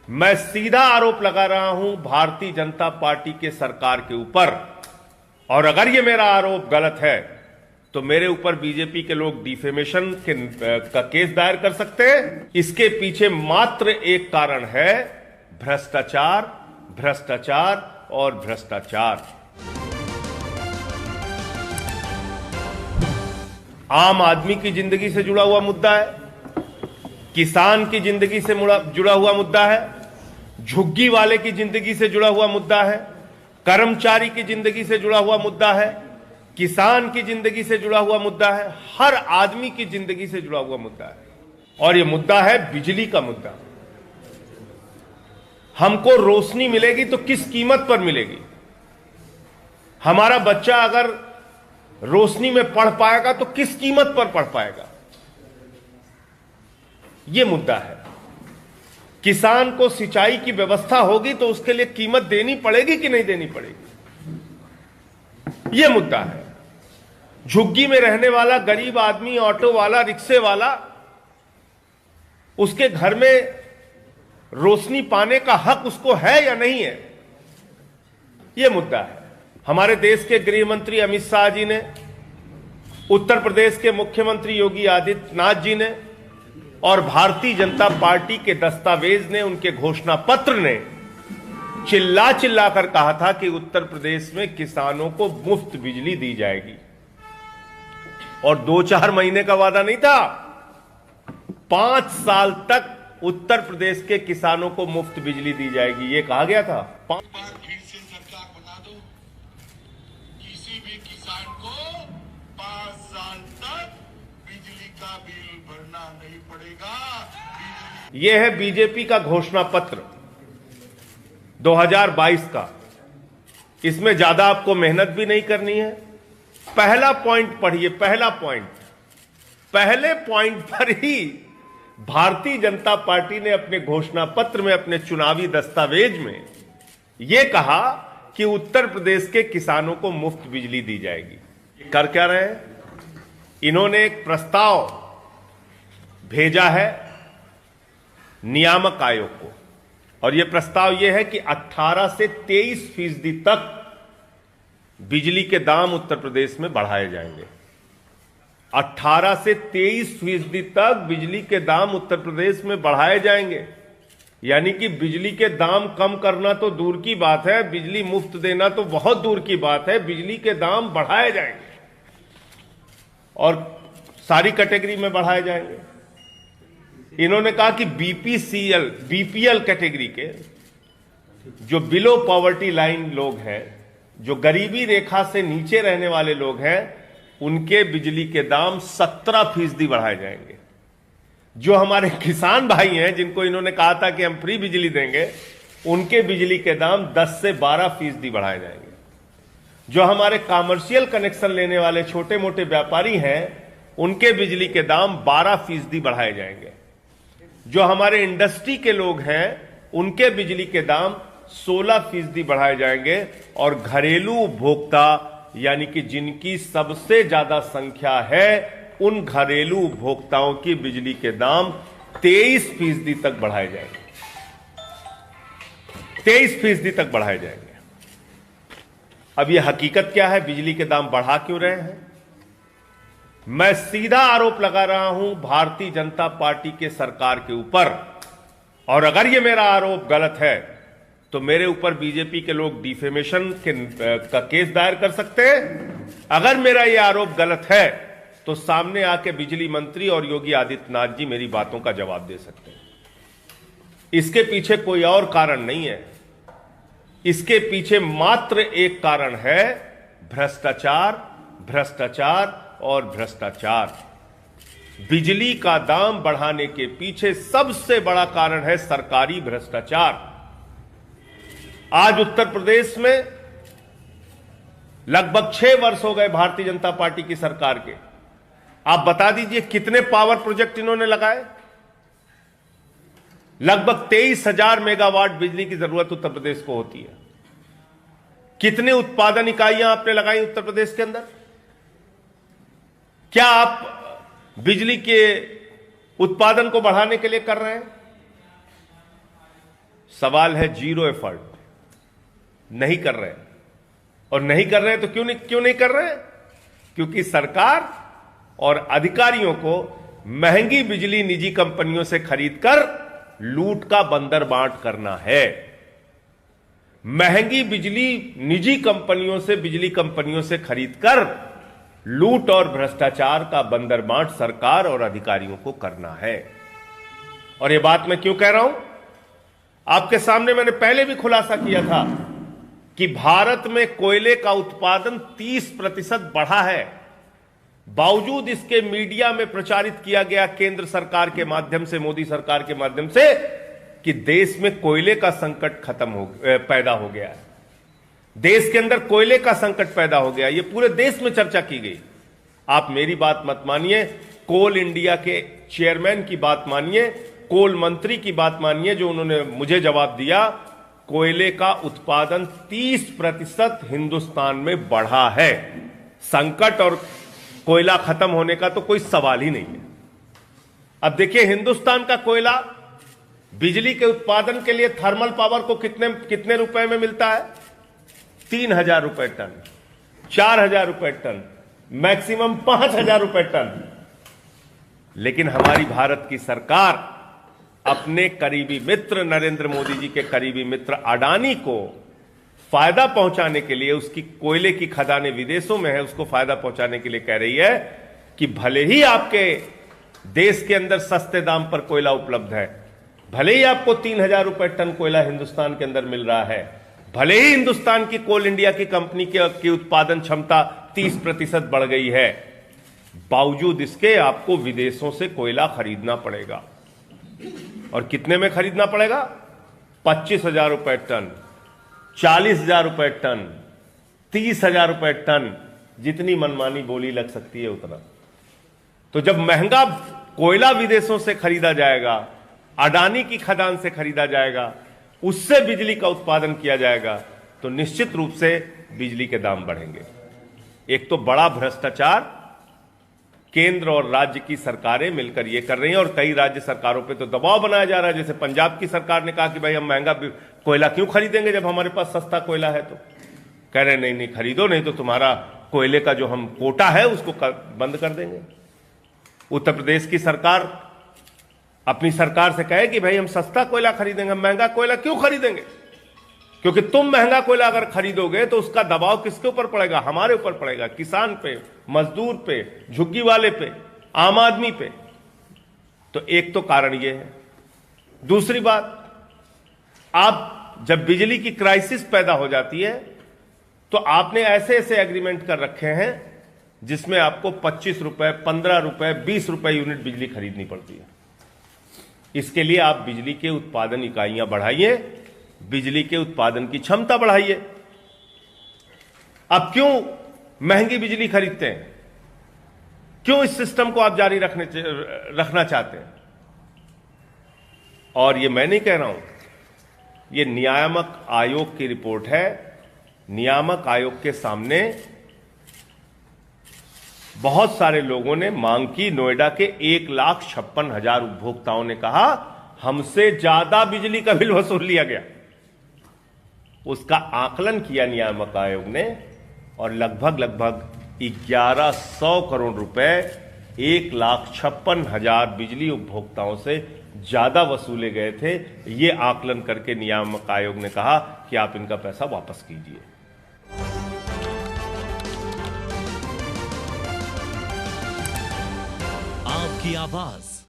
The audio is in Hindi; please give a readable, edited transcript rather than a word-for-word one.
मैं सीधा आरोप लगा रहा हूं भारतीय जनता पार्टी के सरकार के ऊपर, और अगर यह मेरा आरोप गलत है तो मेरे ऊपर बीजेपी के लोग डिफेमेशन का केस दायर कर सकते हैं। इसके पीछे मात्र एक कारण है, भ्रष्टाचार, भ्रष्टाचार और भ्रष्टाचार। आम आदमी की जिंदगी से जुड़ा हुआ मुद्दा है, किसान की जिंदगी से जुड़ा हुआ मुद्दा है, झुग्गी वाले की जिंदगी से जुड़ा हुआ मुद्दा है, कर्मचारी की जिंदगी से जुड़ा हुआ मुद्दा है, किसान की जिंदगी से जुड़ा हुआ मुद्दा है, हर आदमी की जिंदगी से जुड़ा हुआ मुद्दा है। और यह मुद्दा है बिजली का मुद्दा। हमको रोशनी मिलेगी तो किस कीमत पर मिलेगी? हमारा बच्चा अगर रोशनी में पढ़ पाएगा तो किस कीमत पर पढ़ पाएगा? यह मुद्दा है। किसान को सिंचाई की व्यवस्था होगी तो उसके लिए कीमत देनी पड़ेगी कि नहीं देनी पड़ेगी? यह मुद्दा है। झुग्गी में रहने वाला गरीब आदमी, ऑटो वाला, रिक्शे वाला, उसके घर में रोशनी पाने का हक उसको है या नहीं है? यह मुद्दा है। हमारे देश के गृह मंत्री अमित शाह जी ने, उत्तर प्रदेश के मुख्यमंत्री योगी आदित्यनाथ जी ने और भारतीय जनता पार्टी के दस्तावेज ने, उनके घोषणा पत्र ने चिल्ला चिल्ला कर कहा था कि उत्तर प्रदेश में किसानों को मुफ्त बिजली दी जाएगी। और 2-4 महीने का वादा नहीं था, 5 साल तक उत्तर प्रदेश के किसानों को मुफ्त बिजली दी जाएगी, यह कहा गया था। फिर से सरकार बना दो, किसी भी किसान को 5 साल तक बिजली का बिल भरना नहीं पड़ेगा। यह है बीजेपी का घोषणा पत्र 2022 का। इसमें ज्यादा आपको मेहनत भी नहीं करनी है। पहला पॉइंट पढ़िए, पहला पॉइंट। पहले पॉइंट पर ही भारतीय जनता पार्टी ने अपने घोषणा पत्र में, अपने चुनावी दस्तावेज में यह कहा कि उत्तर प्रदेश के किसानों को मुफ्त बिजली दी जाएगी। कर क्या रहे हैं? इन्होंने एक प्रस्ताव भेजा है नियामक आयोग को, और यह प्रस्ताव यह है कि 18 से 23% तक बिजली के दाम उत्तर प्रदेश में बढ़ाए जाएंगे। 18 से 23% तक बिजली के दाम उत्तर प्रदेश में बढ़ाए जाएंगे। यानी कि बिजली के दाम कम करना तो दूर की बात है, बिजली मुफ्त देना तो बहुत दूर की बात है, बिजली के दाम बढ़ाए जाएंगे और सारी कैटेगरी में बढ़ाए जाएंगे। इन्होंने कहा कि बीपीएल कैटेगरी के जो बिलो पॉवर्टी लाइन लोग हैं, जो गरीबी रेखा से नीचे रहने वाले लोग हैं, उनके बिजली के दाम 17% बढ़ाए जाएंगे। जो हमारे किसान भाई हैं, जिनको इन्होंने कहा था कि हम फ्री बिजली देंगे, उनके बिजली के दाम 10 से 12% बढ़ाए जाएंगे। जो हमारे कमर्शियल कनेक्शन लेने वाले छोटे मोटे व्यापारी हैं, उनके बिजली के दाम 12% बढ़ाए जाएंगे। जो हमारे इंडस्ट्री के लोग हैं, उनके बिजली के दाम 16% बढ़ाए जाएंगे। और घरेलू उपभोक्ता, यानी कि जिनकी सबसे ज्यादा संख्या है, उन घरेलू उपभोक्ताओं की बिजली के दाम 23% तक बढ़ाए जाएंगे। 23% तक बढ़ाए जाएंगे। अब यह हकीकत क्या है? बिजली के दाम बढ़ा क्यों रहे हैं? मैं सीधा आरोप लगा रहा हूं भारतीय जनता पार्टी के सरकार के ऊपर, और अगर यह मेरा आरोप गलत है तो मेरे ऊपर बीजेपी के लोग डिफेमेशन का केस दायर कर सकते हैं। अगर मेरा यह आरोप गलत है तो सामने आके बिजली मंत्री और योगी आदित्यनाथ जी मेरी बातों का जवाब दे सकते हैं। इसके पीछे कोई और कारण नहीं है। इसके पीछे मात्र एक कारण है, भ्रष्टाचार, भ्रष्टाचार और भ्रष्टाचार। बिजली का दाम बढ़ाने के पीछे सबसे बड़ा कारण है सरकारी भ्रष्टाचार। आज उत्तर प्रदेश में लगभग 6 वर्ष हो गए भारतीय जनता पार्टी की सरकार के। आप बता दीजिए कितने पावर प्रोजेक्ट इन्होंने लगाए? लगभग 23,000 मेगावाट बिजली की जरूरत उत्तर प्रदेश को होती है। कितने उत्पादन इकाइयां आपने लगाई उत्तर प्रदेश के अंदर? क्या आप बिजली के उत्पादन को बढ़ाने के लिए कर रहे हैं? सवाल है जीरो एफर्ट, नहीं कर रहे। और नहीं कर रहे तो क्यों नहीं कर रहे? क्योंकि सरकार और अधिकारियों को महंगी बिजली निजी कंपनियों से खरीदकर लूट का बंदर बांट करना है। महंगी बिजली निजी कंपनियों से, बिजली कंपनियों से खरीदकर लूट और भ्रष्टाचार का बंदर बांट सरकार और अधिकारियों को करना है। और यह बात मैं क्यों कह रहा हूं? आपके सामने मैंने पहले भी खुलासा किया था कि भारत में कोयले का उत्पादन 30% बढ़ा है। बावजूद इसके मीडिया में प्रचारित किया गया केंद्र सरकार के माध्यम से, मोदी सरकार के माध्यम से, कि देश में कोयले का संकट पैदा हो गया है। देश के अंदर कोयले का संकट पैदा हो गया, यह पूरे देश में चर्चा की गई। आप मेरी बात मत मानिए, कोल इंडिया के चेयरमैन की बात मानिए, कोल मंत्री की बात मानिए, जो उन्होंने मुझे जवाब दिया, कोयले का उत्पादन 30% हिंदुस्तान में बढ़ा है। संकट और कोयला खत्म होने का तो कोई सवाल ही नहीं है। अब देखिए, हिंदुस्तान का कोयला बिजली के उत्पादन के लिए थर्मल पावर को कितने रुपए में मिलता है? 3,000 रुपए टन, 4,000 रुपए टन, मैक्सिमम 5,000 रुपए टन। लेकिन हमारी भारत की सरकार अपने करीबी मित्र, नरेंद्र मोदी जी के करीबी मित्र अडानी को फायदा पहुंचाने के लिए, उसकी कोयले की खदानें विदेशों में है, उसको फायदा पहुंचाने के लिए कह रही है कि भले ही आपके देश के अंदर सस्ते दाम पर कोयला उपलब्ध है, भले ही आपको 3,000 रुपए टन कोयला हिंदुस्तान के अंदर मिल रहा है, भले ही हिंदुस्तान की कोल इंडिया की कंपनी की उत्पादन क्षमता 30% बढ़ गई है, बावजूद इसके आपको विदेशों से कोयला खरीदना पड़ेगा। और कितने में खरीदना पड़ेगा? 25,000 रुपए टन, 40,000 रुपए टन, 30,000 रुपए टन, जितनी मनमानी बोली लग सकती है उतना। तो जब महंगा कोयला विदेशों से खरीदा जाएगा, अडानी की खदान से खरीदा जाएगा, उससे बिजली का उत्पादन किया जाएगा, तो निश्चित रूप से बिजली के दाम बढ़ेंगे। एक तो बड़ा भ्रष्टाचार केंद्र और राज्य की सरकारें मिलकर यह कर रही हैं, और कई राज्य सरकारों पे तो दबाव बनाया जा रहा है। जैसे पंजाब की सरकार ने कहा कि भाई हम महंगा कोयला क्यों खरीदेंगे जब हमारे पास सस्ता कोयला है। तो कह रहे नहीं खरीदो, नहीं तो तुम्हारा कोयले का जो हम कोटा है उसको बंद कर देंगे। उत्तर प्रदेश की सरकार अपनी सरकार से कहे कि भाई हम सस्ता कोयला खरीदेंगे, महंगा कोयला क्यों खरीदेंगे? क्योंकि तुम महंगा कोयला अगर खरीदोगे तो उसका दबाव किसके ऊपर पड़ेगा? हमारे ऊपर पड़ेगा, किसान पे, मजदूर पे, झुग्गी वाले पे, आम आदमी पे। तो एक तो कारण यह है। दूसरी बात, आप जब बिजली की क्राइसिस पैदा हो जाती है तो आपने ऐसे ऐसे एग्रीमेंट कर रखे हैं जिसमें आपको 25 रुपए, 15 रुपए, 20 रुपए यूनिट बिजली खरीदनी पड़ती है। इसके लिए आप बिजली के उत्पादन इकाइयां बढ़ाइए, बिजली के उत्पादन की क्षमता बढ़ाइए। अब क्यों महंगी बिजली खरीदते हैं? क्यों इस सिस्टम को आप जारी रखना चाहते हैं? और ये मैं नहीं कह रहा हूं, ये नियामक आयोग की रिपोर्ट है। नियामक आयोग के सामने बहुत सारे लोगों ने मांग की। नोएडा के 1,56,000 उपभोक्ताओं ने कहा हमसे ज्यादा बिजली का बिल वसूल लिया गया। उसका आकलन किया नियामक आयोग ने, और लगभग 1,100 करोड़ रुपए 1,56,000 बिजली उपभोक्ताओं से ज्यादा वसूले गए थे। यह आकलन करके नियामक आयोग ने कहा कि आप इनका पैसा वापस कीजिए। आपकी आवाज